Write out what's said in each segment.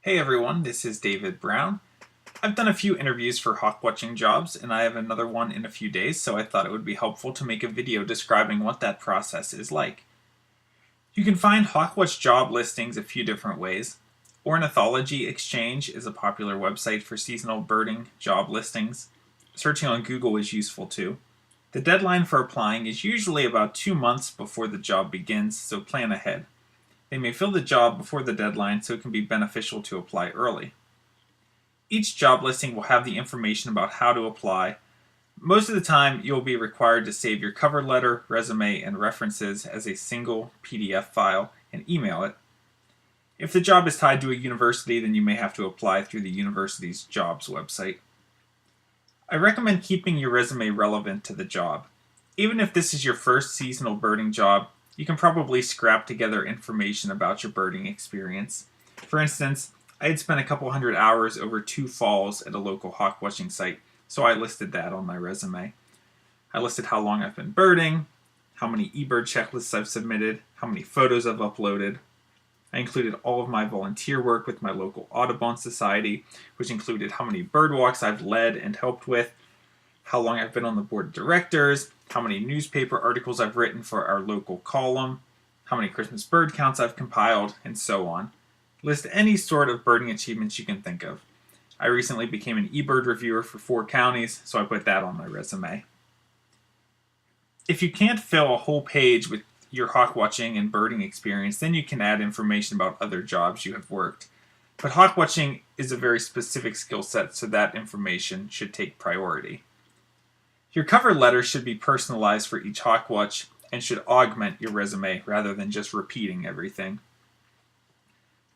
Hey everyone, this is David Brown. I've done a few interviews for hawk watching jobs, and I have another one in a few days, so I thought it would be helpful to make a video describing what that process is like. You can find hawkwatch job listings a few different ways. Ornithology Exchange is a popular website for seasonal birding job listings. Searching on Google is useful too. The deadline for applying is usually about 2 months before the job begins, so plan ahead. They may fill the job before the deadline, so it can be beneficial to apply early. Each job listing will have the information about how to apply. Most of the time, you'll be required to save your cover letter, resume, and references as a single PDF file and email it. If the job is tied to a university, then you may have to apply through the university's jobs website. I recommend keeping your resume relevant to the job. Even if this is your first seasonal birding job, you can probably scrap together information about your birding experience. For instance, I had spent a couple hundred hours over 2 falls at a local hawk watching site, so I listed that on my resume. I listed how long I've been birding, how many eBird checklists I've submitted, how many photos I've uploaded. I included all of my volunteer work with my local Audubon society, which included how many bird walks I've led and helped with, how long I've been on the board of directors, how many newspaper articles I've written for our local column, how many Christmas bird counts I've compiled, and so on. List any sort of birding achievements you can think of. I recently became an eBird reviewer for 4 counties, so I put that on my resume. If you can't fill a whole page with your hawk watching and birding experience, then you can add information about other jobs you have worked. But hawk watching is a very specific skill set, so that information should take priority. Your cover letter should be personalized for each hawk watch and should augment your resume rather than just repeating everything.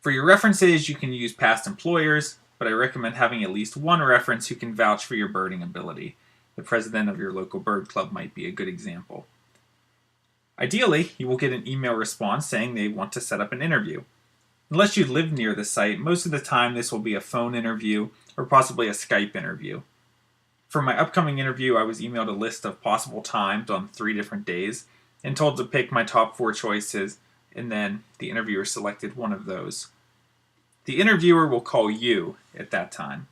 For your references, you can use past employers, but I recommend having at least one reference who can vouch for your birding ability. The president of your local bird club might be a good example. Ideally, you will get an email response saying they want to set up an interview. Unless you live near the site, most of the time this will be a phone interview or possibly a Skype interview. For my upcoming interview, I was emailed a list of possible times on 3 different days and told to pick my top 4 choices, and then the interviewer selected one of those. The interviewer will call you at that time.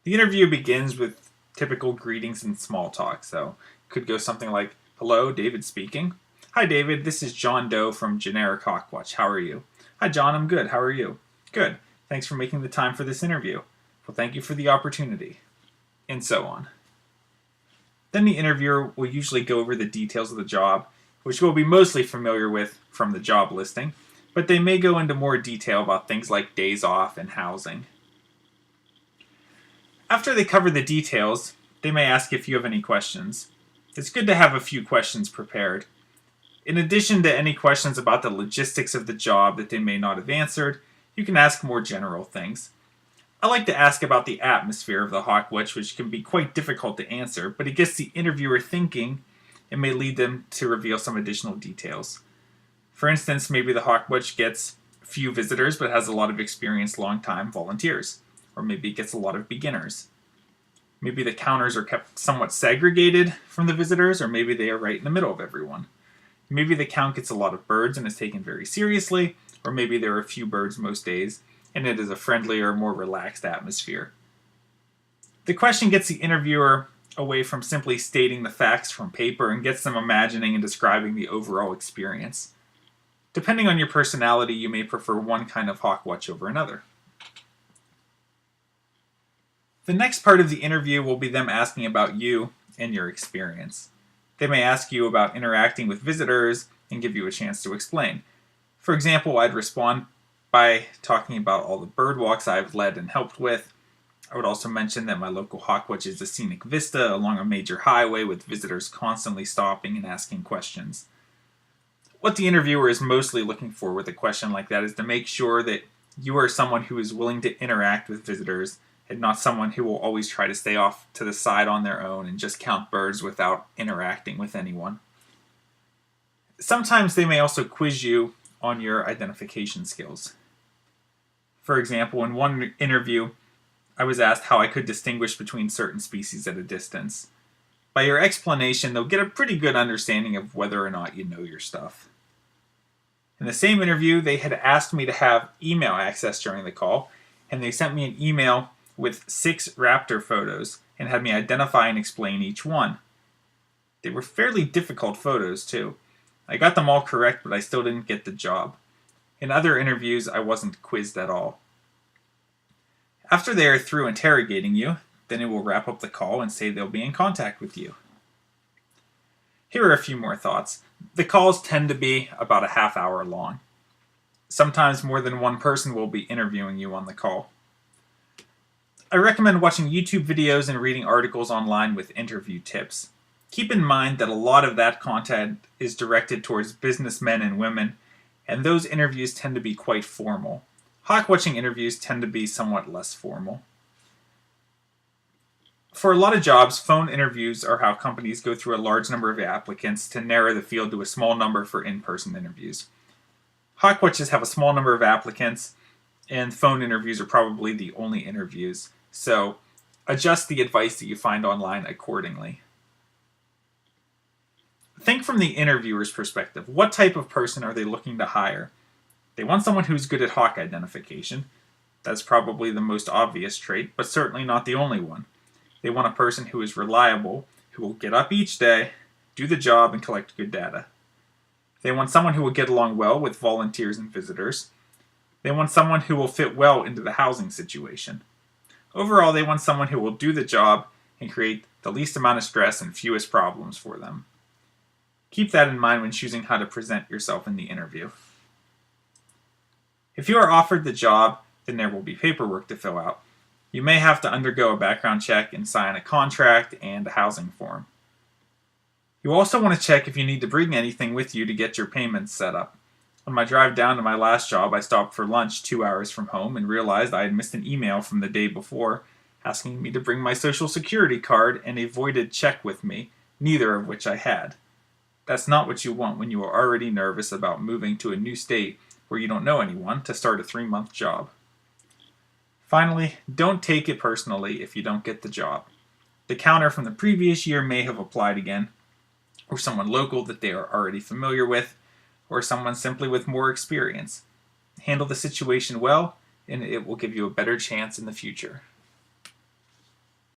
The interview begins with typical greetings and small talk, so it could go something like, "Hello, David speaking. Hi David, this is John Doe from Generic Hawkwatch. How are you?" "Hi John, I'm good. How are you?" "Good. Thanks for making the time for this interview." "Well, thank you for the opportunity." And so on. Then the interviewer will usually go over the details of the job, which you will be mostly familiar with from the job listing, but they may go into more detail about things like days off and housing. After they cover the details, they may ask if you have any questions. It's good to have a few questions prepared. In addition to any questions about the logistics of the job that they may not have answered, you can ask more general things. I like to ask about the atmosphere of the hawkwatch, which can be quite difficult to answer, but it gets the interviewer thinking and may lead them to reveal some additional details. For instance, maybe the hawkwatch gets few visitors but has a lot of experienced long-time volunteers, or maybe it gets a lot of beginners. Maybe the counters are kept somewhat segregated from the visitors, or maybe they are right in the middle of everyone. Maybe the count gets a lot of birds and is taken very seriously, or maybe there are a few birds most days, and it is a friendlier, more relaxed atmosphere. The question gets the interviewer away from simply stating the facts from paper and gets them imagining and describing the overall experience. Depending on your personality, you may prefer one kind of hawkwatch over another. The next part of the interview will be them asking about you and your experience. They may ask you about interacting with visitors and give you a chance to explain. For example, I'd respond by talking about all the bird walks I've led and helped with. I would also mention that my local hawkwatch is a scenic vista along a major highway with visitors constantly stopping and asking questions. What the interviewer is mostly looking for with a question like that is to make sure that you are someone who is willing to interact with visitors and not someone who will always try to stay off to the side on their own and just count birds without interacting with anyone. Sometimes they may also quiz you on your identification skills. For example, in one interview, I was asked how I could distinguish between certain species at a distance. By your explanation, they'll get a pretty good understanding of whether or not you know your stuff. In the same interview, they had asked me to have email access during the call, and they sent me an email with 6 raptor photos and had me identify and explain each one. They were fairly difficult photos, too. I got them all correct, but I still didn't get the job. In other interviews, I wasn't quizzed at all. After they are through interrogating you, then it will wrap up the call and say they'll be in contact with you. Here are a few more thoughts. The calls tend to be about a half hour long. Sometimes more than one person will be interviewing you on the call. I recommend watching YouTube videos and reading articles online with interview tips. Keep in mind that a lot of that content is directed towards businessmen and women, and those interviews tend to be quite formal. Hawk-watching interviews tend to be somewhat less formal. For a lot of jobs, phone interviews are how companies go through a large number of applicants to narrow the field to a small number for in-person interviews. Hawkwatches have a small number of applicants, and phone interviews are probably the only interviews, so adjust the advice that you find online accordingly. Think from the interviewer's perspective. What type of person are they looking to hire? They want someone who's good at hawk identification. That's probably the most obvious trait, but certainly not the only one. They want a person who is reliable, who will get up each day, do the job, and collect good data. They want someone who will get along well with volunteers and visitors. They want someone who will fit well into the housing situation. Overall, they want someone who will do the job and create the least amount of stress and fewest problems for them. Keep that in mind when choosing how to present yourself in the interview. If you are offered the job, then there will be paperwork to fill out. You may have to undergo a background check and sign a contract and a housing form. You also want to check if you need to bring anything with you to get your payments set up. On my drive down to my last job, I stopped for lunch 2 hours from home and realized I had missed an email from the day before asking me to bring my social security card and a voided check with me, neither of which I had. That's not what you want when you are already nervous about moving to a new state where you don't know anyone to start a 3-month job. Finally, don't take it personally if you don't get the job. The counter from the previous year may have applied again, or someone local that they are already familiar with, or someone simply with more experience. Handle the situation well, and it will give you a better chance in the future.